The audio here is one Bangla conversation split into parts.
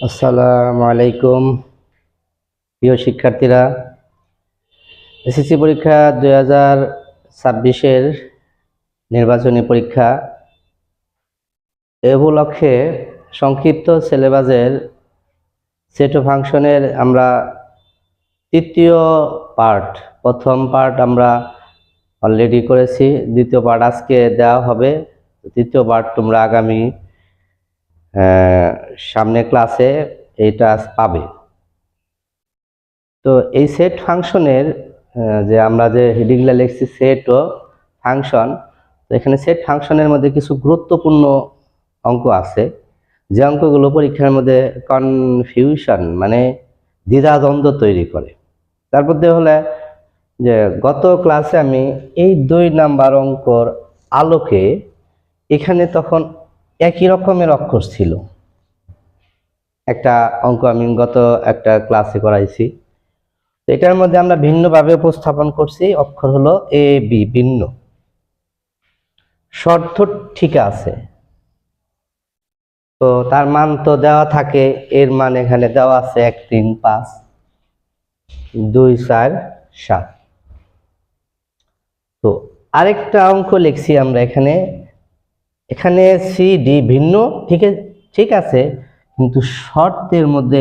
আসসালামু আলাইকুম প্রিয় শিক্ষার্থীরা। এসএসসি পরীক্ষা 2026-এর নির্বাচনী পরীক্ষা এ উপলক্ষে সংক্ষিপ্ত সিলেবাসের সেট ও ফাংশনের আমরা তৃতীয় পার্ট, প্রথম পার্ট আমরা অলরেডি করেছি, দ্বিতীয় পার্ট আজকে দেওয়া হবে। তৃতীয় পার্ট তোমরা আগামী সামনে ক্লাসে এইটা পাবে। তো এই সেট ফাংশনের যে আমরা যে হেডিংটা লিখছি সেট ও ফাংশন, তো এখানে সেট ফাংশনের মধ্যে কিছু গুরুত্বপূর্ণ অঙ্ক আছে, যে অঙ্কগুলো পরীক্ষার মধ্যে কনফিউশন মানে দ্বিধাদ্বন্দ্ব তৈরি করে। তার মধ্যে হলে যে গত ক্লাসে আমি এই 2 নাম্বার অঙ্কর আলোকে এখানে তখন একই রকমের অক্ষর ছিল, একটা অঙ্ক আমি গত একটা ক্লাসে করাইছি। এটার মধ্যে আমরা ভিন্নভাবে উপস্থাপন করছি, অক্ষর হলো এ বি, ভিন্ন, শর্ত ঠিক আছে। তো তার মান তো দেওয়া থাকে, এর মান এখানে দেওয়া আছে 1 3 5 2 4 7। তো আরেকটা অঙ্ক লিখছি আমরা এখানে, এখানে সি ডি ভিন্ন, ঠিক আছে, কিন্তু শর্তের মধ্যে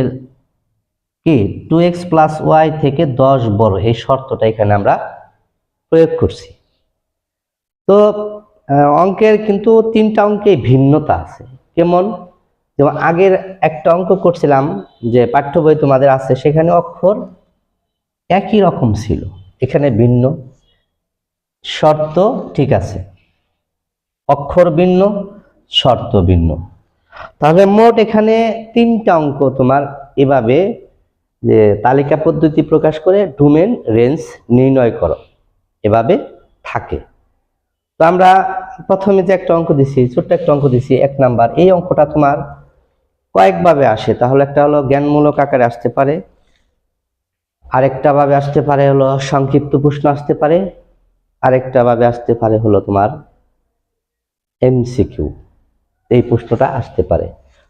কি 2x + y থেকে 10 বড়, এই শর্তটা এখানে আমরা প্রয়োগ করছি। তো অঙ্কের কিন্তু 3টা অঙ্কে ভিন্নতা আছে। কেমন? যেমন আগের একটা অঙ্ক করছিলাম যে পাঠ্য বই তোমাদের আছে, সেখানে অক্ষর একই রকম ছিল, এখানে ভিন্ন, শর্ত ঠিক আছে, অক্ষর ভিন্ন, শর্ত ভিন্ন। তাহলে মোট এখানে 3টা অঙ্ক তোমার এভাবে যে তালিকা পদ্ধতি প্রকাশ করে ডোমেন রেঞ্জ নির্ণয় করো, এভাবে থাকে। তো আমরা প্রথমে যে একটা অঙ্ক দিছি, ছোট্ট একটা অঙ্ক দিছি 1 নাম্বার, এই অঙ্কটা তোমার কয়েকভাবে আসে। তাহলে একটা হলো জ্ঞানমূলক আকারে আসতে পারে, আরেকটা ভাবে আসতে পারে হলো সংক্ষিপ্ত প্রশ্ন আসতে পারে, আরেকটা ভাবে আসতে পারে হলো তোমার এমসিকিউ, এই প্রশ্নটা আসতে পারে।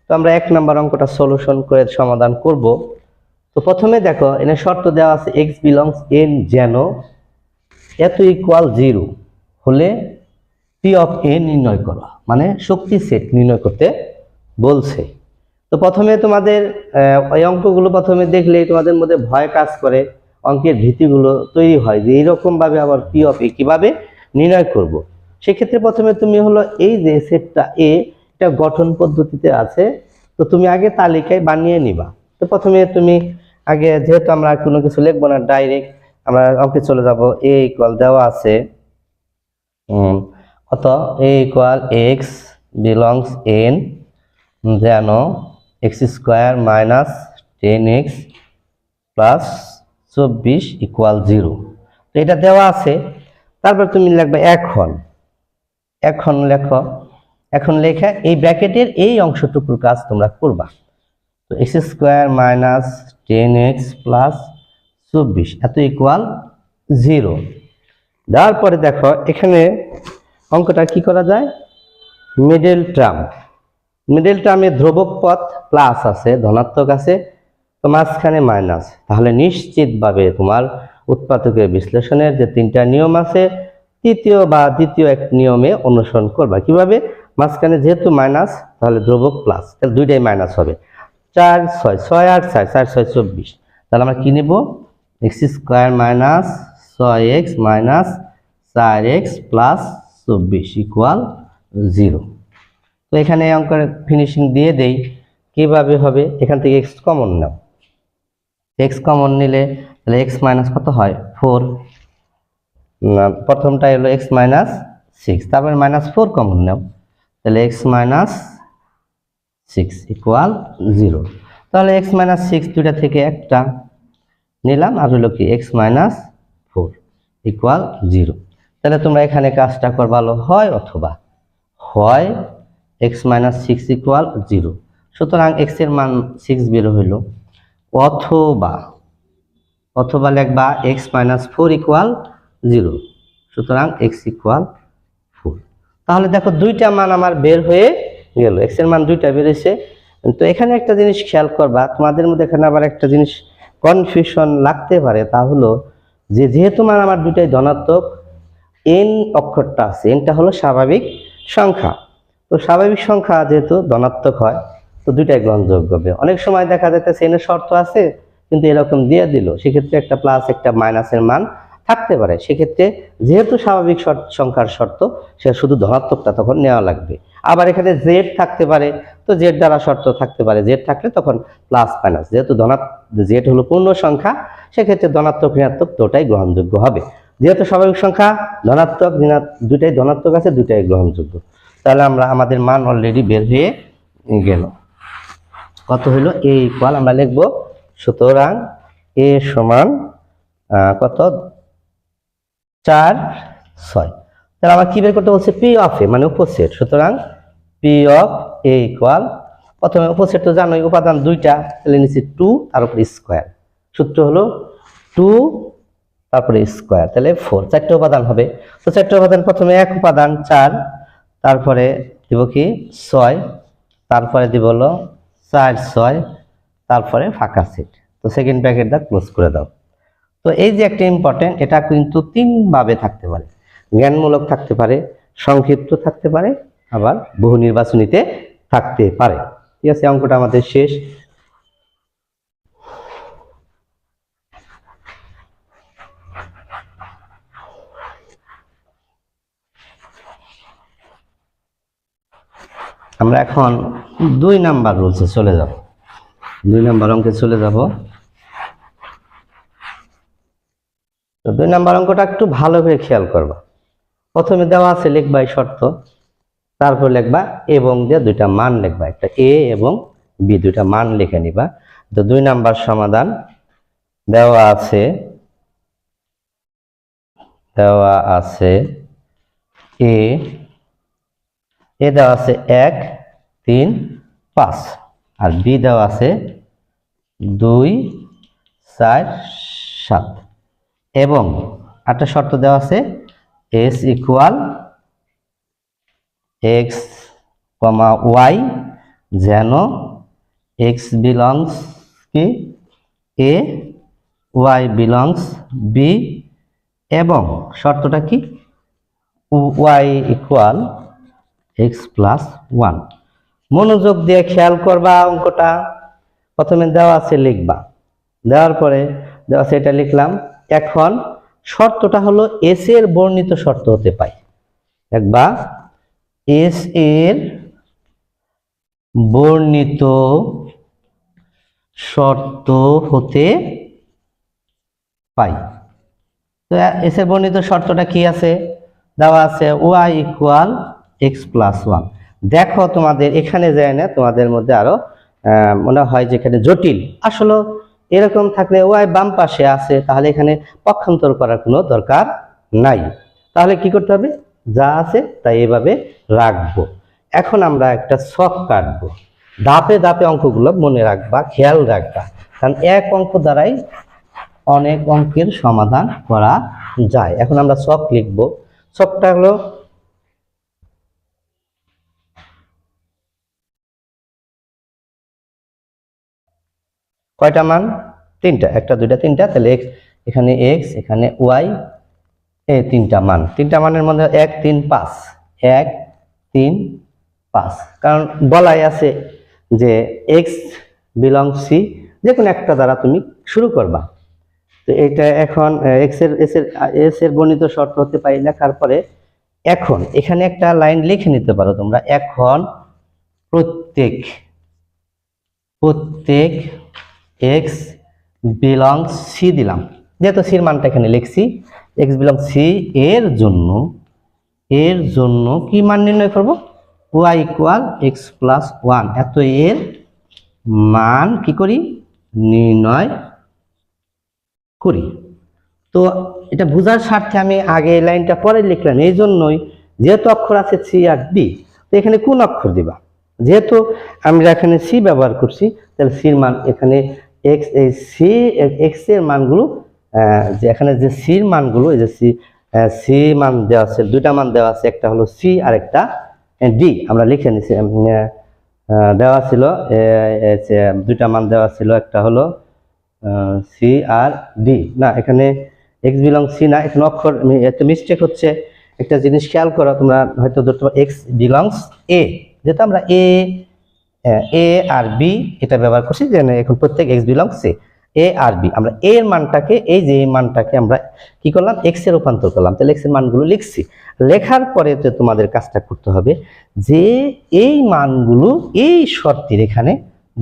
তো আমরা 1 নাম্বার অঙ্কটা সলিউশন করে সমাধান করব। তো প্রথমে দেখো এখানে শর্ত দেওয়া আছে x বিলংস n যেন এত ইকুয়াল 0 হলে p অফ n নির্ণয় করো, মানে শক্তি সেট নির্ণয় করতে বলছে। তো প্রথমে তোমাদের এই অঙ্কগুলো প্রথমে দেখলেই তোমাদের মধ্যে ভয় কাজ করে, অঙ্কের ভীতিগুলো তৈরি হয় যে এইরকম ভাবে আবার p অফ a কিভাবে নির্ণয় করব। সেক্ষেত্রে প্রথমে তুমি হলো এই যে সেটটা a, এটা গঠন পদ্ধতিতে আছে, তো তুমি আগে তালিকায় বানিয়ে নিবা। তো প্রথমে তুমি আগে, যেহেতু আমরা কোনো কিছু লিখবো না, ডাইরেক্ট আমরা অঙ্কে চলে যাব। a ইকুয়াল দেওয়া আছে কত, a equal x belongs n যেন x² - 10x + 24 ইকুয়াল 0। তো এটা দেওয়া আছে। তারপর তুমি লিখবে এখন লেখো, এখন লেখা এই ব্র্যাকেটের এই অংশটুকুর কাজ তোমরা করবা। তো x² - 10x + 24 এত ইকুয়াল 0। তারপরে দেখো এখানে অঙ্কটা কি করা যায়, মিডল টার্মে ধ্রুবক পদ প্লাস আছে, ধনাত্মক আছে, তো মাঝখানে মাইনাস। তাহলে নিশ্চিতভাবে তোমার উৎপাদকের বিশ্লেষণের যে 3টা নিয়ম আছে, দ্বিতীয় এক নিয়মে অনুসরণ করবা। কিভাবে? মাঝখানে যেহেতু মাইনাস, তাহলে ধ্রুবক প্লাস, তাহলে দুইটাই মাইনাস হবে। 4 6 6 8 4 4 6 24, তাহলে আমরা কি নেব, x² - 6x - 4x + 24 ইকুয়াল 0। তো এখানে অঙ্কের ফিনিশিং দিয়ে দেই, কিভাবে হবে, এখান থেকে x কমন নাও, x কমন নিলে তাহলে x মাইনাস কত হয় 4, প্রথমটা হলো x - 6, তারপরে -4 কমন নাও, তাহলে x - 6 ইকুয়াল 0। তাহলে x - 6 দুইটা থেকে একটা নিলাম, আর হলো কি x - 4 ইকুয়াল 0। তাহলে তোমরা এখানে কাজটা করবা হয় অথবা, হয় x - 6 ইকুয়াল 0, সুতরাং x এর মান 6 বের হইল, অথবা লিখবা x - 4 ইকুয়াল 0, সুতরাং x ইকুয়াল 4। তাহলে দেখো দুইটা মান আমার বের হয়ে গেল, x এর মান দুইটা বের হয়েছে, তো এখানে একটা জিনিস খেয়াল করবা, তোমাদের মধ্যে এখানে আবার একটা জিনিস কনফিউশন লাগতে পারে, তা হলো যে যেহেতু মান আমার দুটাই ধনাত্মক, এন অক্ষরটা আছে, এনটা হলো স্বাভাবিক সংখ্যা। তো স্বাভাবিক সংখ্যা যেহেতু ধনাত্মক হয়, তো দুইটাই গ্রহণযোগ্য হবে। অনেক সময় দেখা যাচ্ছে এনের শর্ত আছে কিন্তু এরকম দিয়ে দিল, সেক্ষেত্রে একটা প্লাস একটা মাইনাসের মান থাকতে পারে। সেক্ষেত্রে যেহেতু স্বাভাবিক সংখ্যার শর্ত, সে শুধু ধনাত্মকটা তখন নেওয়া লাগবে। আবার এখানে জেড থাকতে পারে, তো জেড দ্বারা শর্ত থাকতে পারে, জেড থাকলে তখন প্লাস মাইনাস, যেহেতু জেড হলো পূর্ণ সংখ্যা, সেক্ষেত্রে ধনাত্মক ঋণাত্মক দুটাই গ্রহণযোগ্য হবে। যেহেতু স্বাভাবিক সংখ্যা ধনাত্মক দুটাই ধনাত্মক আছে, দুটাই গ্রহণযোগ্য। তাহলে আমাদের মান অলরেডি বের হয়ে গেল। কত হলো? এ ইকুয়াল আমরা লিখবো, সুতরাং এ সমান কত? 4, 6। তাহলে আমার কি বের করতে বলছে? পি অফ এ, মানে উপসেট। সুতরাং পি অফ এ ইকুয়াল, প্রথমে উপসেট তো জানোই, উপাদান দুইটা, তাহলে নিচে 2 তার উপরে স্কোয়ার। সূত্র হলো 2 তারপরে স্কোয়ার, তাহলে 4, 4টে উপাদান হবে। তো 4টে উপাদান, প্রথমে এক উপাদান 4, তারপরে দিব কি 6, তারপরে দিব হলো 4, 6, তারপরে ফাঁকা সেট। তো সেকেন্ড ব্র্যাকেট দা ক্লোজ করে দাও। তো এই যে একটা ইম্পর্টেন্ট, এটা কিন্তু 3 ভাবে থাকতে পারে, জ্ঞানমূলক থাকতে পারে, সংক্ষিপ্ত থাকতে পারে, আবার বহু নির্বাচনীতে থাকতে পারে। ঠিক আছে, অঙ্কটা আমাদের শেষ। আমরা এখন 2 নাম্বার রুলসে চলে যাব। 2 নাম্বার অঙ্কে চলে যাব। তো 2 নাম্বার অঙ্কটা একটু ভালো করে খেয়াল করবা। প্রথমে দেওয়া আছে লিখবা এই শর্ত, তারপর লিখবা এবং দিয়ে দুইটা মান লিখবা, একটা এ এবং বি, দুইটা মান লিখে নিবা। তো 2 নাম্বার সমাধান দেওয়া আছে এ দেওয়া আছে 1, 3, 5, আর বি দেওয়া আছে 2, 4, 7, এবং একটা শর্ত দেওয়া আছে S equal X comma Y, যেন এক্স বিলংস কি এ, ওয়াই বিলংস বি, এবং শর্তটা কি ওয়াই ইকুয়াল এক্স প্লাস 1। মনোযোগ দিয়ে খেয়াল করবা অঙ্কটা। প্রথমে দেওয়া আছে লিখবা, দেওয়ার পরে দেওয়া আছে এটা লিখলাম। এখন শর্তটা হলো এস এর বর্ণিত শর্ত হতে পায়, দেখবা এস এর বর্ণিত শর্ত হতে পাই। তো এস এর বর্ণিত শর্তটা কি আছে? দেওয়া আছে ওয়াই ইকুয়াল এক্স প্লাস 1। দেখো তোমাদের এখানে যায় না, তোমাদের মধ্যে আরো মনে হয় যে এখানে জটিল। আসলে এরকম থাকলে ওয়াই বাম পাশে আছে, তাহলে এখানে পক্ষান্তর করার কোনো দরকার নাই। তাহলে কি করতে হবে? যা আছে তাই এভাবে রাখবো। এখন আমরা একটা ছক কাটবো, ধাপে ধাপে অঙ্কগুলো মনে রাখবা, খেয়াল রাখবা, কারণ এক অঙ্ক দ্বারাই অনেক অঙ্কের সমাধান করা যায়। এখন আমরা ছক লিখবো। ছকটা হলো কয়টা মান? 3টা, 1, 2, 3টা। তাহলে এখানে এক্স, এখানে ওয়াই, এই 3টা মান। 3টা মানের মধ্যে 1, 3, 5, 1, 3, 5, কারণ বলাই আছে যে এক্স বিলং সি, যে কোনো একটা দ্বারা তুমি শুরু করবা। তো এটা এখন এস এর বর্ণিত শর্ত হতে পারে লেখার পরে এখন এখানে একটা লাইন লিখে নিতে পারো তোমরা। এখন প্রত্যেক এক্স বিলং সি দিলাম, যেহেতু সির মানটা এখানে লিখছি। এক্স বিলং সি এর জন্য কি মান নির্ণয় করব? Y equal X plus 1। এত এর মান কি করি? নির্ণয় করি। তো এটা বোঝার স্বার্থে আমি আগে এই লাইনটা পরে লিখলাম, এই জন্যই, যেহেতু অক্ষর আছে সি আর ডি, তো এখানে কোন অক্ষর দিবা? যেহেতু আমরা এখানে সি ব্যবহার করছি, তাহলে সির মান এখানে এক্স, এই সি এক্স এর মানগুলো, যে এখানে যে সির মানগুলো, এই যে সি মান দেওয়া আছে, 2টা মান দেওয়া আছে, একটা হলো সি আর একটা ডি, আমরা লিখে নিছি দেওয়া ছিল দুইটা মান দেওয়া ছিল, একটা হলো সি আর ডি। না, এখানে এক্স বিলং সি না, এখানে অক্ষর একটা মিস্টেক হচ্ছে। একটা জিনিস খেয়াল করো, তোমরা হয়তো ধরতে পারো এক্স বিলংস এ, যেহেতু আমরা এ আর বি এটা ব্যবহার করছি, যে এখন প্রত্যেক এক্স বিলংস এ আর বি, আমরা এর মানটাকে, এই যে মানটাকে আমরা কি করলাম, এক্স এ রূপান্তর করলাম। তাহলে এক্স এর মানগুলো লিখছি, লেখার পরে তো তোমাদের কাজটা করতে হবে যে এই মানগুলো এই শর্তের এখানে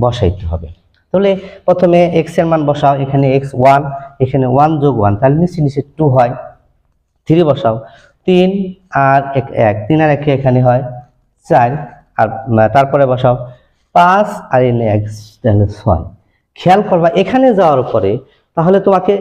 বসাইতে হবে। তাহলে প্রথমে এক্স এর মান বসাও, এখানে এক্স 1, এখানে 1 যোগ 1, তাহলে নিচে নিচে 2 হয়। 3 বসাও, 3 আর 1, 3 আর 1 এখানে হয় 4, আর তারপরে বসাও 5 আর এনে 1, তাহলে 6। খেয়াল করবা এখানে যাওয়ার পরে, তাহলে তোমাকে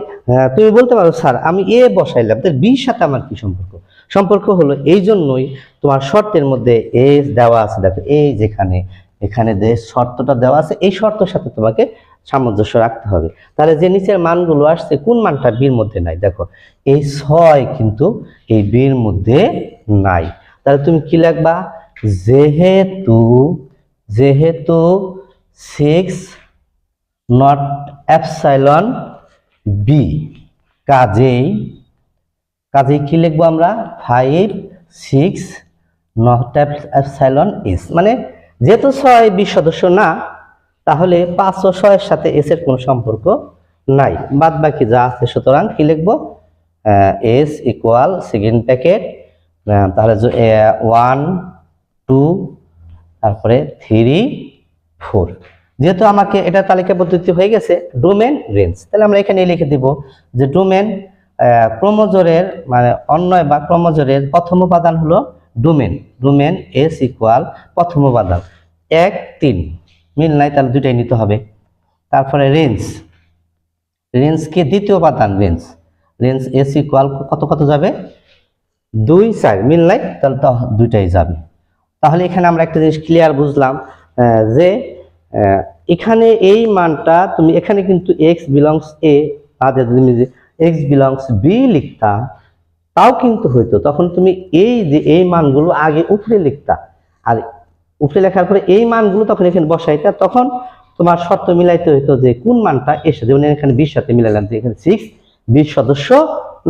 তুমি বলতে পারো স্যার আমি এ বসাইলাম, তাহলে বির সাথে আমার কি সম্পর্ক? সম্পর্ক হলো এই জন্যই তোমার শর্তের মধ্যে এ দেওয়া আছে, দেখো এই যেখানে এখানে যে শর্তটা দেওয়া আছে, এই শর্তের সাথে তোমাকে সামঞ্জস্য রাখতে হবে। তাহলে যে নিচের মানগুলো আসছে, কোন মানটা বির মধ্যে নাই? দেখো এই 6 কিন্তু এই বির মধ্যে নাই। তাহলে তুমি কি লিখবা? যেহেতু 6 নট এপসাইলন বি, কাজেই কি লিখবো আমরা? 5, 6 নট এপসাইলন এস। মানে যেহেতু 6 20 সদস্য না, তাহলে 5 ও 6 এর সাথে এস এর কোনো সম্পর্ক নাই, বাদ বাকি যা আছে। সুতরাং কি লিখবো? এস ইকুয়াল সেকেন্ড প্যাকেট, তাহলে 1 2 তারপরে 3 4। যেহেতু আমাকে এটা তালিকা পদ্ধতি হয়ে গেছে, ডোমেন রেঞ্জ, তাহলে আমরা এখানে লিখে দিব যে ডোমেন ক্রমজোরের মানে অন্বয় বা ক্রমজোরের প্রথম উপাদান হলো ডোমেন। ডোমেন এস ইকুয়াল প্রথম উপাদান 1 3, মিল নাই তাহলে দুইটাই নিতে হবে। তারপরে রেঞ্জ কি দ্বিতীয় উপাদান, রেঞ্জ এস ইকুয়াল কত যাবে? 2 4, মিল নাই তাহলে তো দুইটাই যাবে। তাহলে এখানে আমরা একটা জিনিস ক্লিয়ার বুঝলাম যে এখানে এই মানটা তুমি এখানে কিন্তু এক্স বিলংস এ, আর তুমি যে এক্স বিলংস বি লিখতা তাও কিন্তু হইতো, তখন তুমি এই যে এই মানগুলো আগে উপরে লিখতা, আর উপরে লেখার পরে এই মানগুলো তখন এখানে বসাইতা, তখন তোমার শর্ত মিলাইতে হইতো যে কোন মানটা এর সাথে, যেমন এখানে 20 সাথে মিলাইলাম যে এখানে 6 20 সদস্য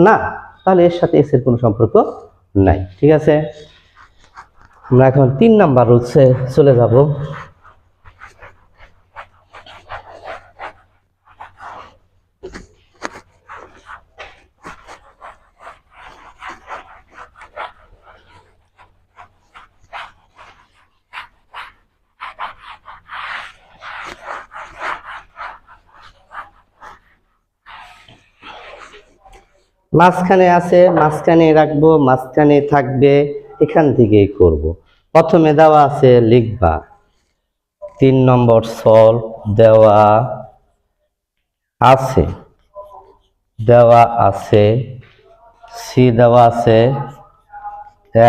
না, তাহলে এর সাথে এস এর কোনো সম্পর্ক নাই। ঠিক আছে, আমরা এখন 3 নাম্বার রুলসে চলে যাব। মাঝখানে আছে, মাঝখানে রাখবো, মাঝখানে থাকবে, এখান থেকেই করব। প্রথমে দেওয়া আছে লিখবা 3 নম্বর সলভ দেওয়া আছে, সি দেওয়া আছে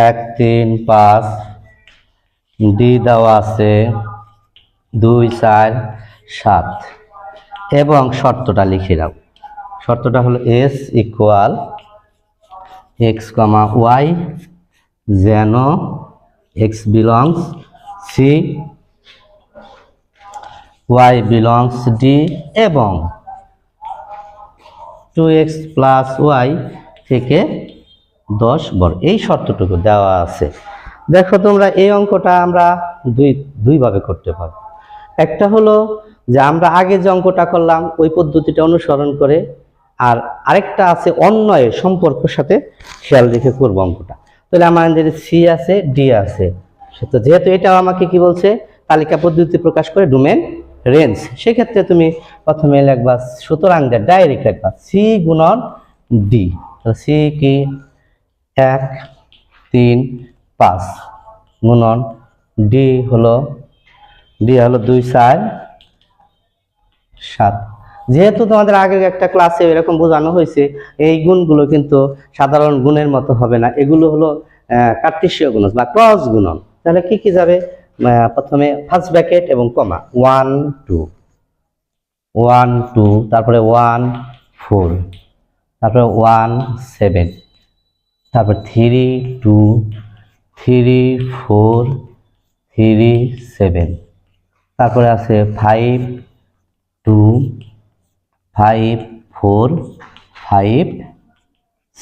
1 3 5, ডি দেওয়া আছে 2 4 7, এবং শর্তটা লিখে দাও। শর্তটা হলো S equal X comma Y, যেন X belongs C, Y belongs D, এবং 2x প্লাস ওয়াই থেকে 10 বর্গ, এই শর্তটুকু দেওয়া আছে। দেখো তোমরা এই অঙ্কটা আমরা দুইভাবে করতে পারো। একটা হলো যে আমরা আগে যে অঙ্কটা করলাম ওই পদ্ধতিটা অনুসরণ করে, আর আরেকটা আছে অন্যয়ের সম্পর্কের সাথে খেয়াল রেখে করবো অঙ্কটা। তাহলে আমাদের সি আছে ডি আছে, যেহেতু এটা আমাকে কি বলছে, তালিকা পদ্ধতি প্রকাশ করে ডোমেন রেঞ্জ, সেক্ষেত্রে তুমি প্রথমে লিখবা, সুতরাং ডাইরেক্ট লিখবা সি গুণন ডি। সি কি 1 3 5 গুণন ডি হলো 2 4 7। যেহেতু তোমাদের আগের একটা ক্লাসে এরকম বোঝানো হয়েছে, এই গুণগুলো কিন্তু সাধারণ গুণের মতো হবে না, এগুলো হলো কার্টেসীয় গুণন বা ক্রস গুণন। তাহলে কি কি যাবে? প্রথমে ফার্স্ট ব্র্যাকেট এবং কমা 1 2, তারপরে 1 4, তারপরে 1 7, তারপর 3 2 3 4 3 7, তারপরে আছে 5 2 5 4 5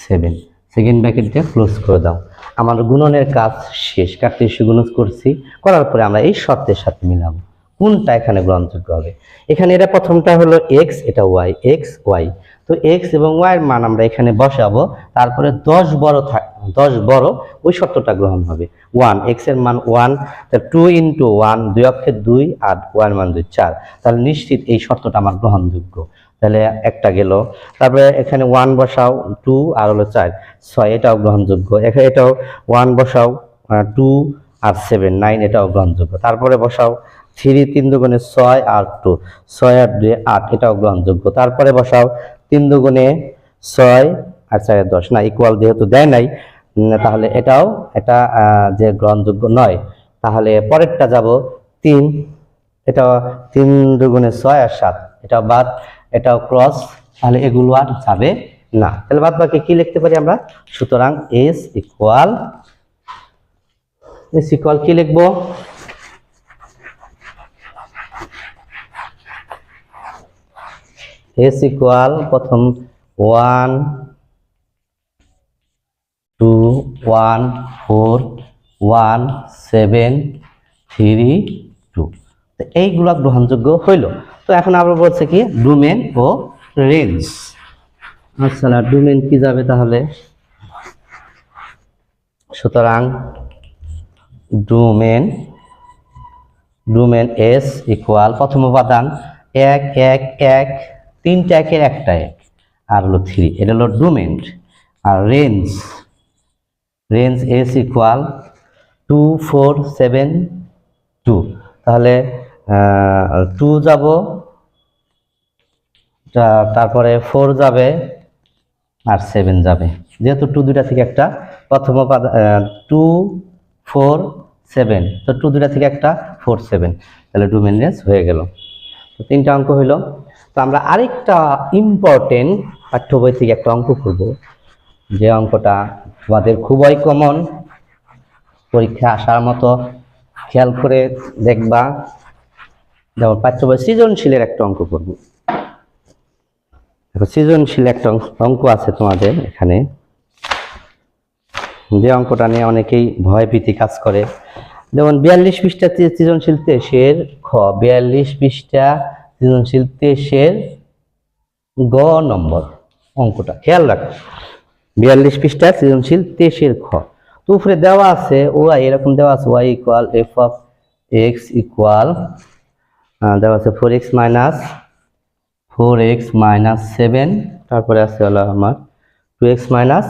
7, সেকেন্ড ব্র্যাকেটটা ক্লোজ করে দাও। আমার গুণনের কাজ শেষ, কার্টেসীয় গুণন করছি, করার পরে আমরা এই শর্তের সাথে মিলাবো কোনটা এখানে গ্রহণযোগ্য হবে। এখানে এটা প্রথমটা হলো x, এটা y, x y, তো x এবং y এর মান আমরা এখানে বসাবো, তারপরে 10 বড় ওই শর্তটা গ্রহণ হবে। 1, x এর মান 1, তাহলে 2 × 1, 2 অক্ষে 2 আর y এর মান 2, 4, তাহলে নিশ্চিত এই শর্তটা আমার গ্রহণযোগ্য। তাহলে একটা গেল, তারপরে এখানে 1 বসাও, 2 আর হলো 4 6, এটাও গ্রহণযোগ্য। এখানে এটাও 1 বসাও, 2 আর 7 9, এটাও গ্রহণযোগ্য। তারপরে বসাও 3 3 দুগুণে 6 আর 2 6 আর 2 8, এটাও গ্রহণযোগ্য। তারপরে বসাও 3 দুগুণে 6 আর 4 10, না ইকুয়াল যেহেতু দেয় নাই তাহলে এটা যে গ্রহণযোগ্য নয়। তাহলে পরেরটা যাব 3, এটা 3 দুগুণে 6 আর 7, এটা বাদ, এটাও ক্রস, তাহলে এগুলো আর যাবে না। তাহলে বাদ বাকি কি লিখতে পারি আমরা? সুতরাং s ইকুয়াল কি লিখবো? s ইকুয়াল প্রথম 1 2 1 4 1 7 3 2, তো এইগুলা গ্রহণযোগ্য হইল। তো এখন আমরা বলছে কি ডোমেন ও রেঞ্জ। আচ্ছা, ডোমেন কি যাবে তাহলে? সুতরাং ডোমেন s ইকুয়াল প্রথম উপাদান 1 1 1, 3টা একের একটা 1 আর হলো 3, এটা হলো ডোমেন। আর রেঞ্জ s ইকুয়াল 2 4 7 2, তাহলে 2 যাব, তারপরে 4 যাবে আর 7 যাবে, যেহেতু 2 দুইটা থেকে একটা, প্রথম 2 4 7, তো 2 দুইটা থেকে একটা 4 7, তাহলে ডোমেন রেঞ্জ হয়ে গেল। তো 3টা অঙ্ক হইল। তো আমরা আরেকটা ইম্পর্টেন্ট পাঠ্য বই থেকে একটা অঙ্ক করব, যে অঙ্কটা তোমাদের খুবই কমন, পরীক্ষা আসার মতো, খেয়াল করে দেখবা। যেমন পাঠ্য বই সৃজনশীলের একটা অঙ্ক করব। সৃজনশীল একটা অঙ্ক আছে তোমাদের এখানে, যে অঙ্কটা নিয়ে অনেকেই ভয়ভীতি কাজ করে। যেমন 42 পৃষ্ঠা সৃজনশীল 23-এর খ, 42 পৃষ্ঠা সৃজনশীল 23-এর গ নম্বর অঙ্কটা খেয়াল রাখো। 42 পৃষ্ঠা সৃজনশীল 23-এর খ, তো উপরে দেওয়া আছে ওয়াই, এরকম দেওয়া আছে y equal f of x equal দেওয়া আছে 4x মাইনাস 7, তারপরে আছে হলো আমার 2x মাইনাস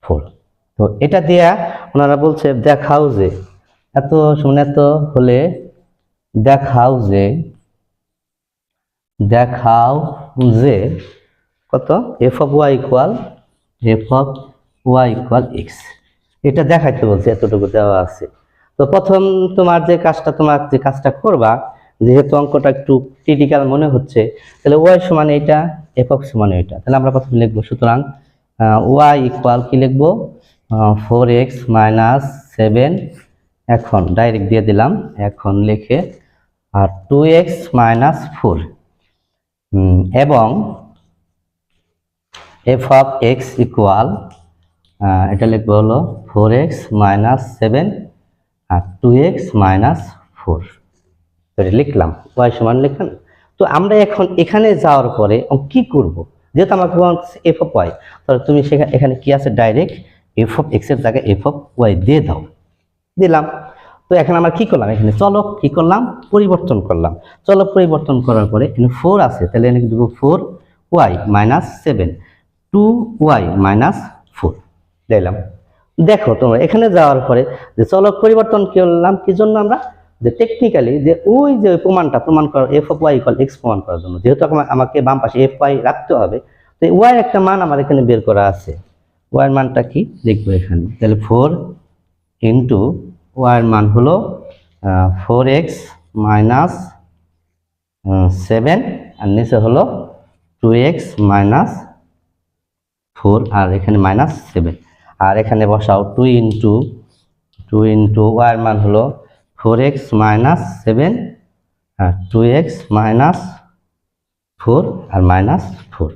4। তো এটা দিয়া ওনারা বলছে দেখাও যে এত হলে দেখাও যে কত f of y equal x, এটা দেখাইতে বলছে, এতটুকু দেওয়া আছে। তো প্রথম তোমার যে কাজটা করবা, যেহেতু অঙ্কটা একটু ক্রিটিক্যাল মনে হচ্ছে, তাহলে y সমান এটা, f সমান এটা, তাহলে আমরা প্রথমে লিখবো। সুতরাং y ইকুয়াল কি লিখবো? 4x মাইনাস 7, এখন ডাইরেক্ট দিয়ে দিলাম, এখন লিখে, আর 2x মাইনাস 4, এবং f অফ x ইকুয়াল এটা লিখবো হলো 4x মাইনাস 7 আর 2x মাইনাস 4, লিখলাম y সমান লিখলাম। তো আমরা এখন এখানে যাওয়ার পরে কি করব? যেহেতু আমাকে f অফ y, তাহলে তুমি এখানে কি আছে, ডাইরেক্ট f অফ x এর জায়গায় f অফ y দিয়ে দাও, দিলাম। তো এখন আমরা কি করলাম, এখানে চলক কি করলাম, পরিবর্তন করলাম। চলক পরিবর্তন করার পরে এখানে 4 আছে, তাহলে এখানে দেবো 4y মাইনাস 7, 2y মাইনাস 4 দিলাম। দেখো তোমরা এখানে যাওয়ার পরে যে চলক পরিবর্তন করলাম কি জন্য, আমরা যে টেকনিক্যালি যে ওই যে প্রমাণ করার f of y equal x প্রমাণ করার জন্য, যেহেতু আমাকে বাম পাশে fy রাখতে হবে, তো y একটা মান আমার এখানে বের করা আছে। y এর মানটা কি লিখবো এখানে, তাহলে 4 ইন্টু y এর মান হলো 4x মাইনাস 7, আর নিচে হলো 2x মাইনাস 4, আর এখানে মাইনাস 7, আর এখানে বসাও 2 ইন্টু y এর মান হলো 4x মাইনাস 7 হ্যাঁ 2x - 4 আর -4।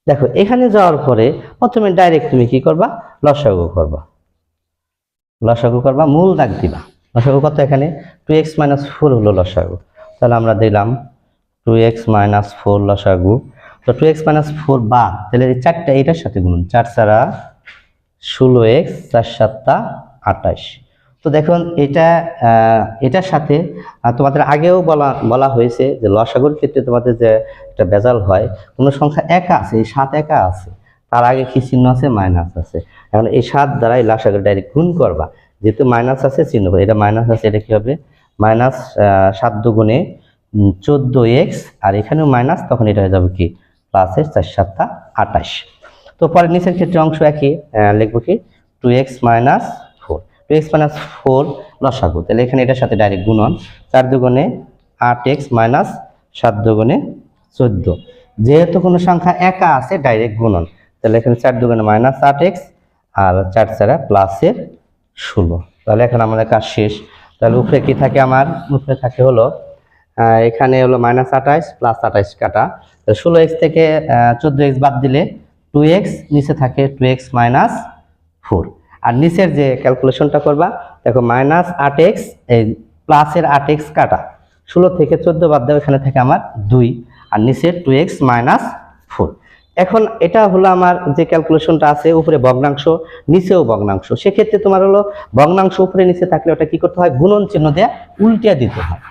দেখো এখানে যাওয়ার পরে প্রথমে ডাইরেক্ট তুমি কি করবা, লসাগু করবা, মূল দাগ দিবা। লসাগু কত এখানে 2x - 4 হলো লসাগু। তাহলে আমরা দিলাম 2x - 4 লসাগু। তো 2x - 4 বাদ, তাহলে এই চারটা এটার সাথে গুণন, 4 4 16x, 4 7 28। তো দেখুন এটার সাথে তোমাদের আগেও বলা হয়েছে যে লসাগুর ক্ষেত্রে তোমাদের যে একটা ভেজাল হয়, কোনো সংখ্যা একা আছে, এই 7 একা আছে, তার আগে কি চিহ্ন আছে, মাইনাস আছে। এখন এই 7 দ্বারা এই লসাগুর ডাইরেক্ট গুণ করবা, যেহেতু মাইনাস আছে চিহ্ন, এটা মাইনাস আছে, এটা কি হবে -7 দুগুণে 14x, আর এখানেও মাইনাস, তখন এটা হয়ে যাবে কি প্লাসের 4 7 28। তো পরে নিচের ক্ষেত্রে অংশ একই, লিখবো কি 2x - 4, 2x - 4 লসাগু। তাহলে এখানে এটার সাথে ডাইরেক্ট গুণন, 4 দুগুণে 8x - 7 দুগুণে 14। যেহেতু কোনো সংখ্যা একা আছে ডাইরেক্ট গুণন, তাহলে এখানে 4 দুগুণে -8x আর 4 4 প্লাসের 16। তাহলে এখন আমাদের কাজ শেষ। তাহলে উপরে কি থাকে, আমার উপরে থাকে হলো এখানে হলো -28 প্লাস 28 কাটা, 16x থেকে 14x বাদ দিলে 2x, নিচে থাকে 2x - 4। আর নিচের যে ক্যালকুলেশনটা করবা, দেখো -8x এই প্লাসের 8x কাটা, 16 থেকে 14 বাদ দাও, এখানে থাকে আমার 2, আর নিচের 2x - 4। এখন এটা হলো আমার যে ক্যালকুলেশনটা আছে, উপরে ভগ্নাংশ নিচেও ভগ্নাংশ। সেক্ষেত্রে তোমার হলো ভগ্নাংশ উপরে নিচে থাকলে ওটা কি করতে হয়, গুণন চিহ্ন দিয়ে উল্টিয়ে দিতে হয়।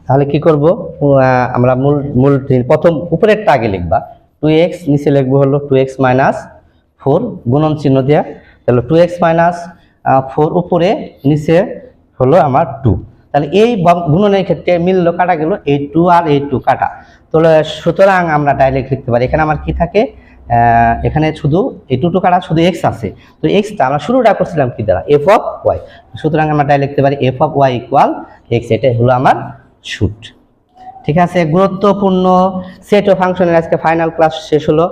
তাহলে কি করব, আমরা মূল প্রথম উপরেরটা আগে লিখবা, 2x, নিচে লিখবো হলো 2x - 4 গুণন চিহ্ন দিয়ে। তাহলে 2x - 4 উপরে, নিচে হলো আমার 2। তাহলে এই গুণনের ক্ষেত্রে মিললো, কাটা গেল, এই 2 আর এই 2 কাটা। তাহলে সুতরাং আমরা ডাইরেক্ট লিখতে পারি, এখানে আমার কি থাকে, এখানে শুধু এই 2 কাটা, শুধু x আছে। তো এক্সটা আমরা শুরুটা করছিলাম কি দ্বারা, f(y), সুতরাং আমরা ডাইরেক্ট লিখতে পারি f(y) = x। এটাই হলো আমার শুট। ঠিক আছে, গুরুত্বপূর্ণ সেট ও ফাংশনের আজকে ফাইনাল ক্লাস শেষ হলো।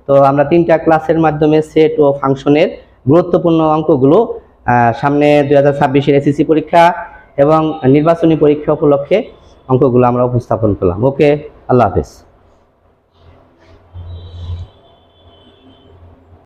তো আমরা 3টা ক্লাসের মাধ্যমে সেট ও ফাংশনের গুরুত্বপূর্ণ অঙ্কগুলো সামনে 2026-এর এসএসসি পরীক্ষা এবং নির্বাচনী পরীক্ষা উপলক্ষে অঙ্কগুলো আমরা উপস্থাপন করলাম। ওকে, আল্লাহ হাফেজ।